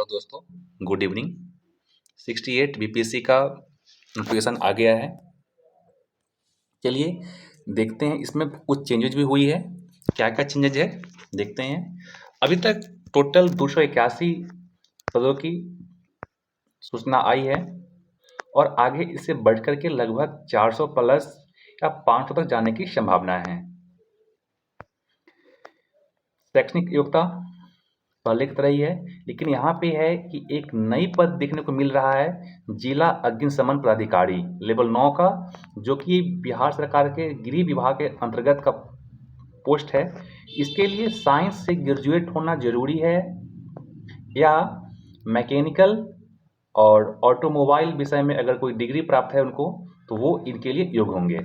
Hello दोस्तों, good evening. 68 BPSC का notification आ गया है। चलिए देखते हैं, इसमें कुछ चेंजेज भी हुई है। क्या क्या चेंजेज है देखते हैं। अभी तक टोटल 281 पदों की सूचना आई है और आगे इससे बढ़ कर के लगभग 400 प्लस या 500 तक जाने की संभावना है। शैक्षणिक योग्यता पहले की तरह ही है, लेकिन यहाँ पे है कि एक नई पद देखने को मिल रहा है, जिला अग्निशमन पदाधिकारी लेवल 9 का, जो कि बिहार सरकार के गृह विभाग के अंतर्गत का पोस्ट है। इसके लिए साइंस से ग्रेजुएट होना जरूरी है या मैकेनिकल और ऑटोमोबाइल विषय में अगर कोई डिग्री प्राप्त है उनको, तो वो इनके लिए योग्य होंगे।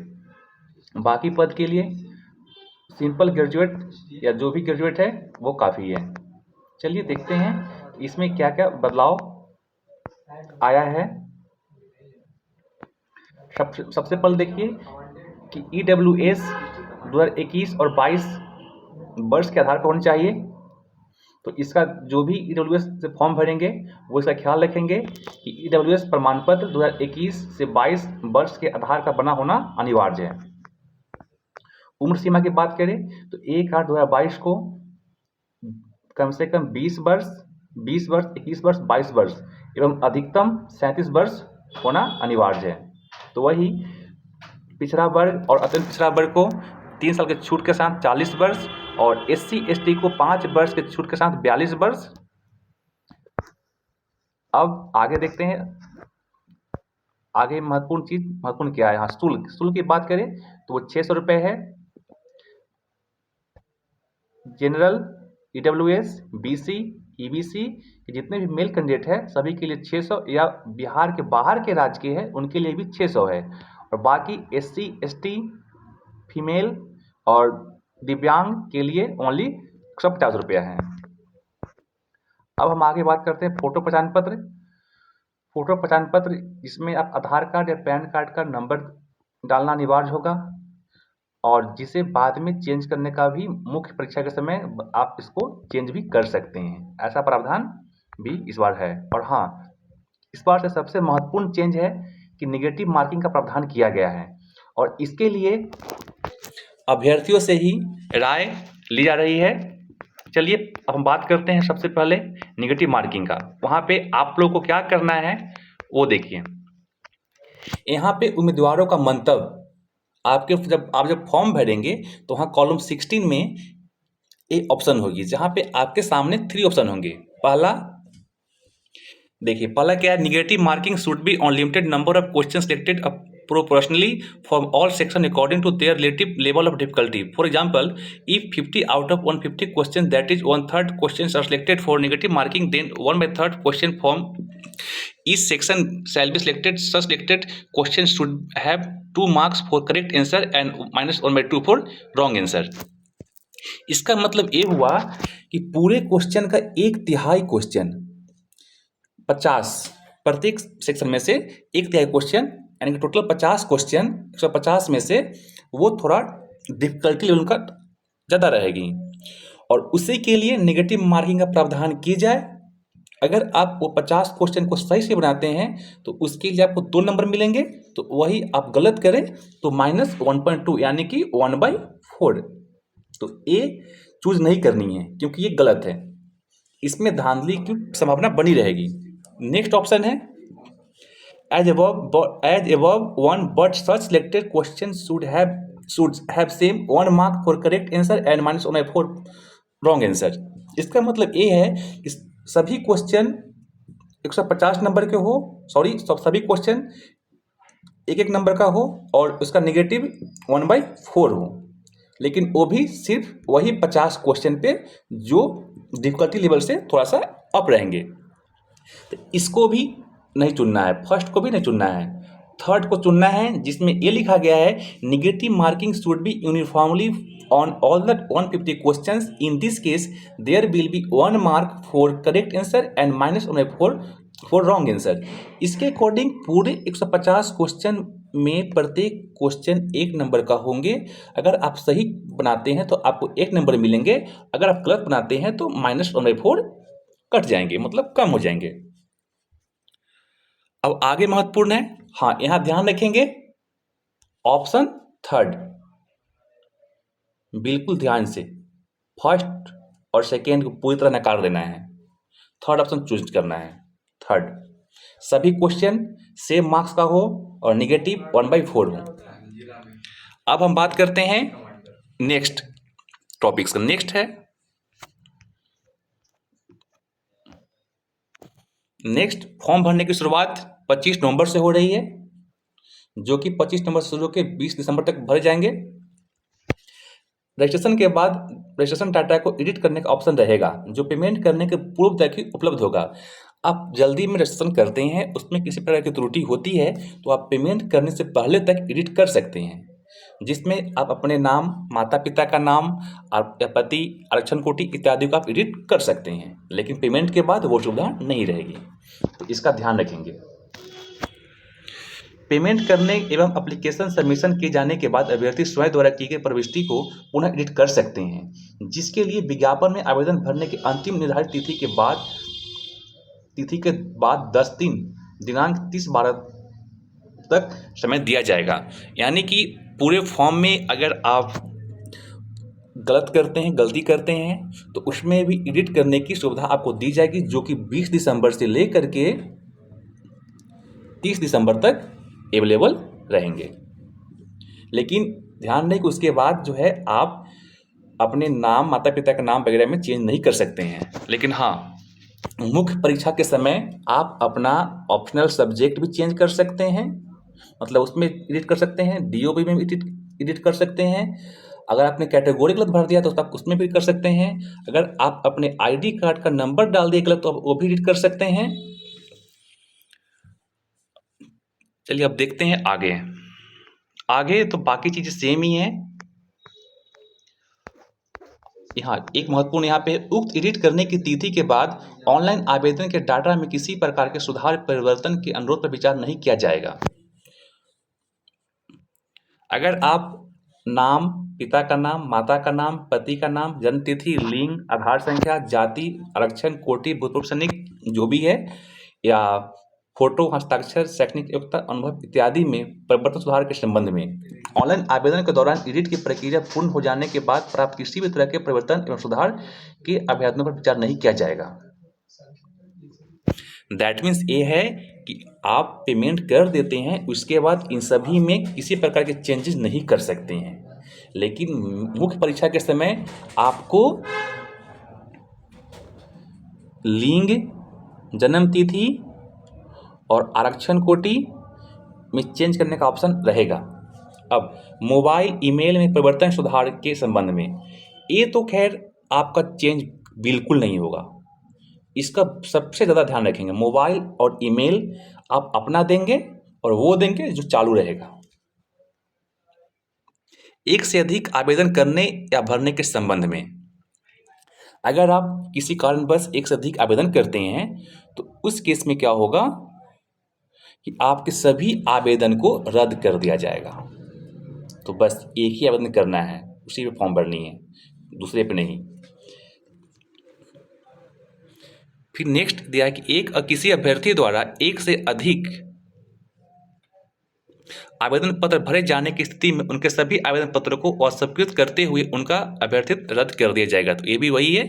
बाकी पद के लिए सिंपल ग्रेजुएट या जो भी ग्रेजुएट है वो काफ़ी है। चलिए देखते हैं इसमें क्या क्या बदलाव आया है। सबसे पहले देखिए कि EWS 2021 और 22 वर्ष के आधार पर होनी चाहिए। तो इसका जो भी EWS से फॉर्म भरेंगे वो इसका ख्याल रखेंगे कि EWS प्रमाण पत्र 2021 से 22 वर्ष के आधार का बना होना अनिवार्य है। उम्र सीमा की बात करें तो 1/8/2022 को कम से कम 20 वर्ष, 21 वर्ष, 22 वर्ष एवं अधिकतम 37 वर्ष होना अनिवार्य है। तो वही पिछड़ा वर्ग और अत्यंत पिछड़ा वर्ग को 3 साल के छूट के साथ 40 वर्ष और SC ST को 5 वर्ष के छूट के साथ 42 वर्ष। अब आगे देखते हैं, आगे महत्वपूर्ण क्या है। यहाँ शुल्क की बात करें तो वो 600 रुपये है। जनरल, EWS, BC, EBC के जितने भी मेल कैंडिडेट है सभी के लिए 600 या बिहार के बाहर के राज्य के हैं उनके लिए भी 600 है। और बाकी SC ST फीमेल और दिव्यांग के लिए ओनली 150 रुपया है। अब हम आगे बात करते हैं फोटो पहचान पत्र। फोटो पहचान पत्र जिसमें आप आधार कार्ड या पैन कार्ड का नंबर डालना अनिवार्य होगा और जिसे बाद में चेंज करने का भी मुख्य परीक्षा के समय आप इसको चेंज भी कर सकते हैं। ऐसा प्रावधान भी इस बार है। और हाँ, इस बार से सबसे महत्वपूर्ण चेंज है कि नेगेटिव मार्किंग का प्रावधान किया गया है और इसके लिए अभ्यर्थियों से ही राय ली जा रही है। चलिए अब हम बात करते हैं सबसे पहले नेगेटिव मार्किंग का। वहाँ पे आप लोग को क्या करना है वो देखिए। यहाँ पे उम्मीदवारों का मंतव्य आपके जब फॉर्म भरेंगे तो वहाँ कॉलम 16 में एक ऑप्शन होगी जहाँ पे आपके सामने 3 ऑप्शन होंगे। पहला देखिए, पहला क्या है, negative marking should be on limited number of question selected proportionally from all section according to their relative level of difficulty. For example, if 50 out of 150 questions, that is 1/3 questions are selected for negative marking, then 1/3 question from each section shall be selected. Such selected questions should have 2 marks for correct answer and -1/2 for wrong answer. इसका मतलब ये हुआ कि पूरे question का 1/3 question 50 प्रत्येक section में से 1/3 क्वेश्चन यानी कि टोटल 50 क्वेश्चन 150 में से वो थोड़ा डिफिकल्टी लेवल का ज़्यादा रहेगी और उसी के लिए नेगेटिव मार्किंग का प्रावधान की जाए। अगर आप वो 50 क्वेश्चन को सही से बनाते हैं तो उसके लिए आपको 2 नंबर मिलेंगे। तो वही आप गलत करें तो -1.2 यानी कि 1/4। तो ये चूज नहीं करनी है क्योंकि ये गलत है, इसमें धांधली की संभावना बनी रहेगी। नेक्स्ट ऑप्शन है as above one, but such selected questions should have same 1 mark for correct answer and -1/4 wrong answer. इसका मतलब ये है कि सभी क्वेश्चन 150 नंबर के हो, सभी क्वेश्चन 1-1 नंबर का हो और उसका नेगेटिव 1/4 हो, लेकिन वो भी सिर्फ वही 50 क्वेश्चन पे जो डिफिकल्टी लेवल से थोड़ा सा अप रहेंगे। तो इसको भी नहीं चुनना है, फर्स्ट को भी नहीं चुनना है, थर्ड को चुनना है जिसमें ये लिखा गया है negative marking should be uniformly on all the 150 questions. In this case there will be 1 mark for correct answer and -1/4 for wrong answer. इसके अकॉर्डिंग पूरे 150 क्वेश्चन में प्रत्येक क्वेश्चन 1 नंबर का होंगे। अगर आप सही बनाते हैं तो आपको 1 नंबर मिलेंगे, अगर आप गलत बनाते हैं तो -1/4 कट जाएंगे, मतलब कम हो जाएंगे। अब आगे महत्वपूर्ण है, हाँ यहाँ ध्यान रखेंगे, ऑप्शन थर्ड बिल्कुल ध्यान से, फर्स्ट और सेकेंड को पूरी तरह नकार देना है, थर्ड ऑप्शन चूज करना है। थर्ड, सभी क्वेश्चन सेम मार्क्स का हो और निगेटिव 1/4 हो। अब हम बात करते हैं नेक्स्ट टॉपिक्स का। नेक्स्ट है, नेक्स्ट फॉर्म भरने की शुरुआत 25 नवंबर से हो रही है, जो कि 25 नवंबर से शुरू होकर 20 दिसंबर तक भरे जाएंगे। रजिस्ट्रेशन के बाद रजिस्ट्रेशन डाटा को एडिट करने का ऑप्शन रहेगा, जो पेमेंट करने के पूर्व तक ही उपलब्ध होगा। आप जल्दी में रजिस्ट्रेशन करते हैं, उसमें किसी प्रकार की त्रुटि होती है तो आप पेमेंट करने से पहले तक एडिट कर सकते हैं, जिसमें आप अपने नाम, माता पिता का नाम, पति, आरक्षण कोटि इत्यादि को आप एडिट कर सकते हैं, लेकिन पेमेंट के बाद वो सुविधा नहीं रहेगी, तो इसका ध्यान रखेंगे। पेमेंट करने एवं एप्लीकेशन सबमिशन किए जाने के बाद अभ्यर्थी स्वयं द्वारा की गई प्रविष्टि को पुनः एडिट कर सकते हैं, जिसके लिए विज्ञापन में आवेदन भरने की अंतिम निर्धारित तिथि के बाद 10 दिन दिनांक 30/12 तक समय दिया जाएगा। यानी कि पूरे फॉर्म में अगर आप गलती करते हैं तो उसमें भी एडिट करने की सुविधा आपको दी जाएगी, जो कि 20 दिसंबर से लेकर के 30 दिसंबर तक अवेलेबल रहेंगे। लेकिन ध्यान दें कि उसके बाद जो है आप अपने नाम, माता पिता का नाम वगैरह में चेंज नहीं कर सकते हैं। लेकिन हाँ, मुख्य परीक्षा के समय आप अपना ऑप्शनल सब्जेक्ट भी चेंज कर सकते हैं, मतलब उसमें एडिट कर सकते हैं, DOB में एडिट कर सकते हैं। अगर आपने कैटेगरी गलत भर दिया तो आप उसमें भी कर सकते हैं। अगर आप अपने ID कार्ड का नंबर डाल दिए गलत तो आप वो भी एडिट कर सकते हैं। चलिए अब देखते हैं आगे तो बाकी चीजें सेम ही हैं। यहाँ एक महत्वपूर्ण यहाँ पे, उक्त एडिट करने की तिथि के बाद ऑनलाइन आवेदन के डाटा में किसी प्रकार के सुधार परिवर्तन के अनुरोध पर विचार नहीं किया जाएगा। अगर आप नाम, पिता का नाम, माता का नाम, पति का नाम, जन्म तिथि, लिंग, आधार संख्या, जाति, आरक्षण कोटि, भूतपूर्व सैनिक जो भी है, या फोटो, हस्ताक्षर, शैक्षणिक योग्यता, अनुभव इत्यादि में परिवर्तन सुधार के संबंध में ऑनलाइन आवेदन के दौरान एडिट की प्रक्रिया पूर्ण हो जाने के बाद प्राप्त किसी भी तरह के परिवर्तन एवं सुधार के अभ्यर्थनों पर विचार नहीं किया जाएगा। दैट मीन्स ये है कि आप पेमेंट कर देते हैं, उसके बाद इन सभी में किसी प्रकार के चेंजेस नहीं कर सकते हैं। लेकिन मुख्य परीक्षा के समय आपको लिंग, जन्म तिथि और आरक्षण कोटि में चेंज करने का ऑप्शन रहेगा। अब मोबाइल, ईमेल में परिवर्तन सुधार के संबंध में ये तो खैर आपका चेंज बिल्कुल नहीं होगा, इसका सबसे ज़्यादा ध्यान रखेंगे। मोबाइल और ईमेल आप अपना देंगे और वो देंगे जो चालू रहेगा। एक से अधिक आवेदन करने या भरने के संबंध में, अगर आप किसी कारणवश एक से अधिक आवेदन करते हैं तो उस केस में क्या होगा कि आपके सभी आवेदन को रद्द कर दिया जाएगा। तो बस एक ही आवेदन करना है, उसी पे फॉर्म भरनी है, दूसरे पे नहीं। फिर नेक्स्ट दिया है कि किसी अभ्यर्थी द्वारा एक से अधिक आवेदन पत्र भरे जाने की स्थिति में उनके सभी आवेदन पत्रों को अस्वीकृत करते हुए उनका अभ्यर्थित्व रद्द कर दिया जाएगा। तो ये भी वही है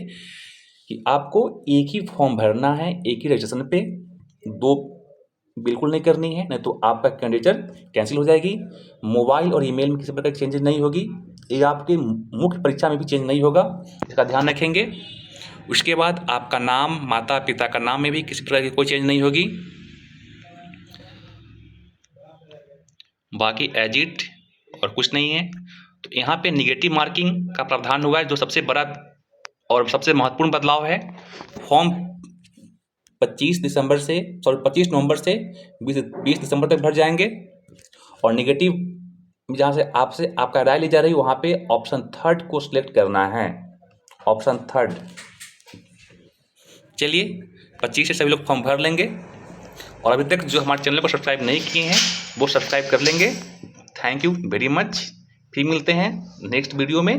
कि आपको एक ही फॉर्म भरना है, एक ही रजिस्ट्रेशन पे, दो बिल्कुल नहीं करनी है, नहीं तो आपका कैंडिडेचर कैंसिल हो जाएगी। मोबाइल और ईमेल में किसी प्रकार की चेंजेस नहीं होगी, ये आपके मुख्य परीक्षा में भी चेंज नहीं होगा, इसका ध्यान रखेंगे। उसके बाद आपका नाम, माता पिता का नाम में भी किसी प्रकार की कोई चेंज नहीं होगी। बाकी एज इट और कुछ नहीं है। तो यहाँ पे निगेटिव मार्किंग का प्रावधान हुआ है, जो सबसे बड़ा और सबसे महत्वपूर्ण बदलाव है। फॉर्म 25 नवंबर से 20 दिसंबर तक भर जाएंगे और निगेटिव जहाँ से आपसे आपका राय ली जा रही है वहाँ पे ऑप्शन थर्ड को सिलेक्ट करना है, ऑप्शन थर्ड। चलिए 25 से सभी लोग फॉर्म भर लेंगे और अभी तक जो हमारे चैनल को सब्सक्राइब नहीं किए हैं वो सब्सक्राइब कर लेंगे। Thank you very much. फिर मिलते हैं नेक्स्ट वीडियो में।